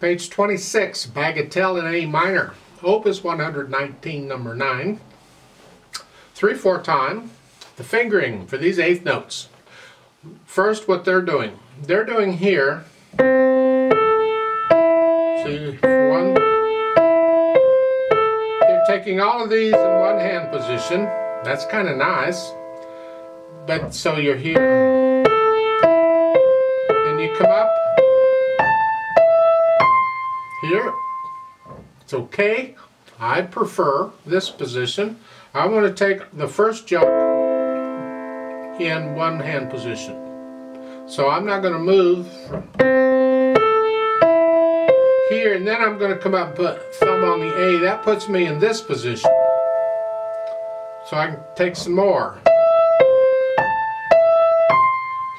Page 26, Bagatelle in A minor, Opus 119, number 9. 3/4 time. The fingering for these eighth notes. First, what they're doing here. See, one. They're taking all of these in one hand position. That's kind of nice. But so you're here. Then you come up. Here. It's okay. I prefer this position. I want to take the first jump in one hand position. So I'm not going to move from here, and then I'm going to come up and put thumb on the A. That puts me in this position. So I can take some more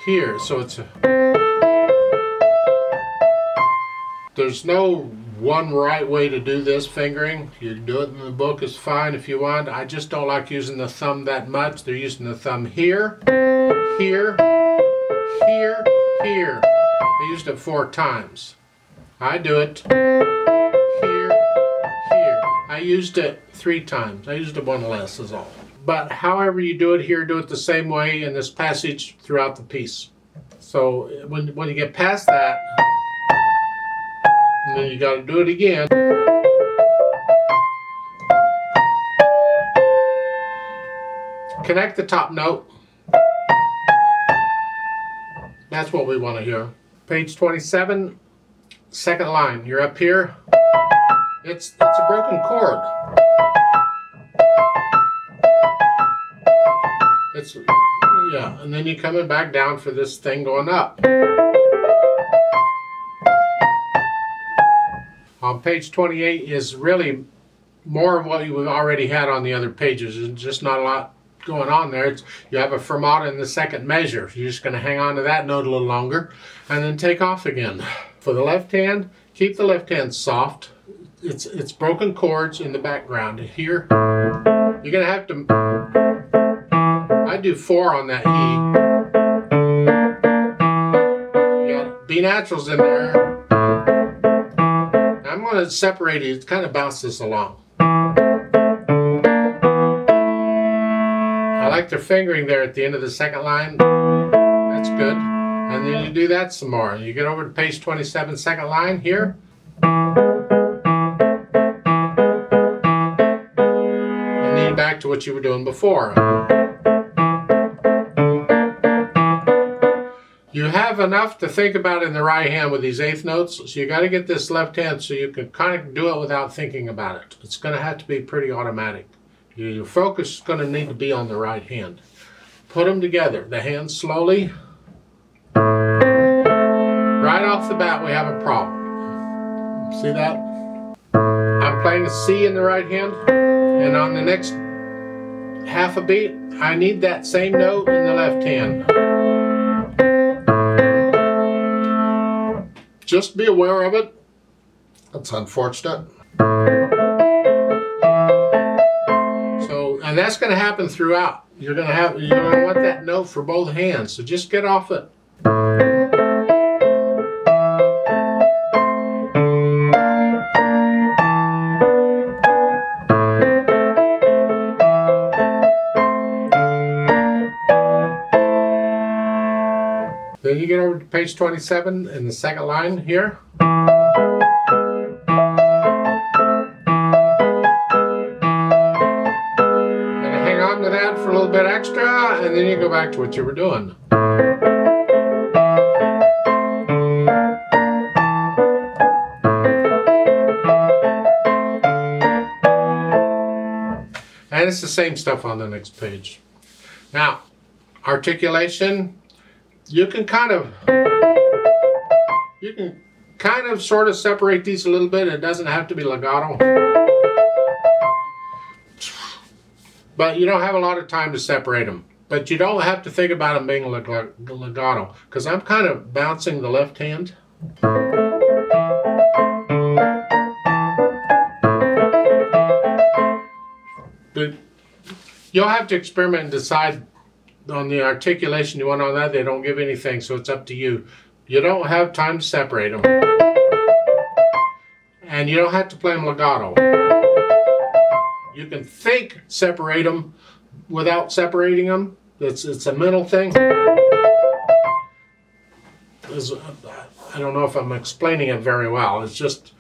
here. So it's there's no one right way to do this fingering. You do it in the book is fine if you want. I just don't like using the thumb that much. They're using the thumb here, here, here, here. They used it 4 times. I do it here, here. I used it 3 times. I used it 1 less is all. But however you do it here, do it the same way in this passage throughout the piece. So when you get past that, and then you got to do it again. Connect the top note. That's what we want to hear. Page 27, second line. You're up here. It's a broken chord. Yeah, and then you're coming back down for this thing going up. On page 28 is really more of what you've already had on the other pages. There's just not a lot going on there. You have a fermata in the second measure. You're just going to hang on to that note a little longer and then take off again. For the left hand, keep the left hand soft. It's broken chords in the background. Here, you're going to have to... I do 4 on that E. You got B naturals in there. I'm going to separate it, kind of bounce this along. I like their fingering there at the end of the second line. That's good. And then you do that some more. You get over to page 27, second line here. And then back to what you were doing before. You have enough to think about in the right hand with these eighth notes, so you got to get this left hand so you can kind of do it without thinking about it. It's going to have to be pretty automatic. Your focus is going to need to be on the right hand. Put them together, the hands slowly. Right off the bat we have a problem. See that? I'm playing a C in the right hand, and on the next half a beat I need that same note in the left hand. Just be aware of it. That's unfortunate. So, and that's going to happen throughout. You're going to want that note for both hands. So just get off it. Then you get over to page 27 in the second line here. You're going to hang on to that for a little bit extra, and then you go back to what you were doing. And it's the same stuff on the next page. Now, articulation. You can kind of sort of separate these a little bit. It doesn't have to be legato. But you don't have a lot of time to separate them. But you don't have to think about them being legato, because I'm kind of bouncing the left hand. But you'll have to experiment and decide on the articulation you want on that. They don't give anything, so it's up to you. You don't have time to separate them. And you don't have to play them legato. You can separate them without separating them. It's a mental thing. I don't know if I'm explaining it very well. It's just,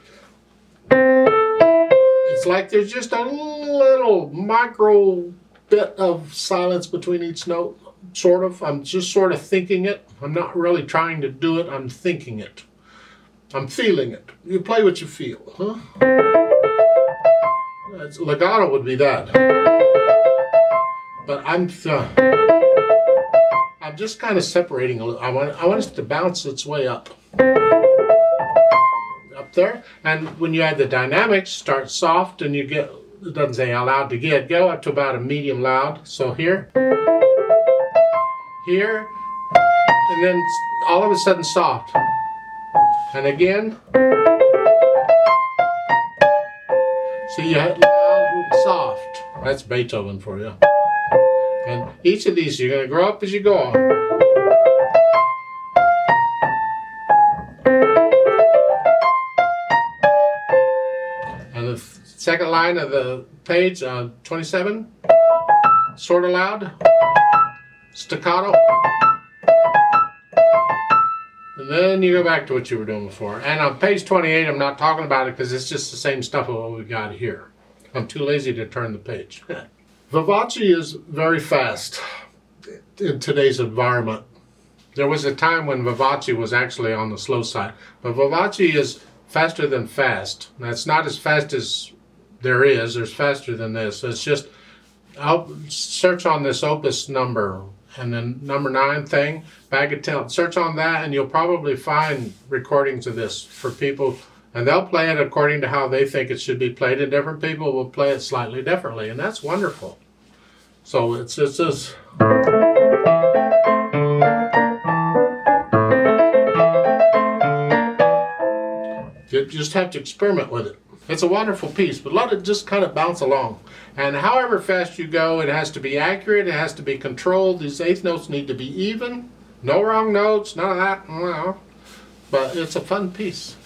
it's like there's just a little micro bit of silence between each note, sort of. I'm just sort of thinking it. I'm not really trying to do it. I'm thinking it. I'm feeling it. You play what you feel, huh? Legato would be that. But I'm just kind of separating a little. I want it to bounce its way up there. And when you add the dynamics, start soft and you get, it doesn't say how loud to get, go up to about a medium loud. So here, and then all of a sudden soft. And again, so you have loud and soft. That's Beethoven for you. And each of these, you're going to grow up as you go on. And the second line of the page, 27, sort of loud, staccato. And then you go back to what you were doing before. And on page 28, I'm not talking about it because it's just the same stuff of what we got here. I'm too lazy to turn the page. Vivace is very fast in today's environment. There was a time when Vivace was actually on the slow side. But Vivace is faster than fast. Now, it's not as fast as there is. There's faster than this. It's just, I'll search on this opus number and then number 9 thing, Bagatelle. Search on that and you'll probably find recordings of this for people. And they'll play it according to how they think it should be played, and different people will play it slightly differently, and that's wonderful. So it's just... You just have to experiment with it. It's a wonderful piece, but let it just kind of bounce along. And however fast you go, it has to be accurate, it has to be controlled. These eighth notes need to be even. No wrong notes, none of that. But it's a fun piece.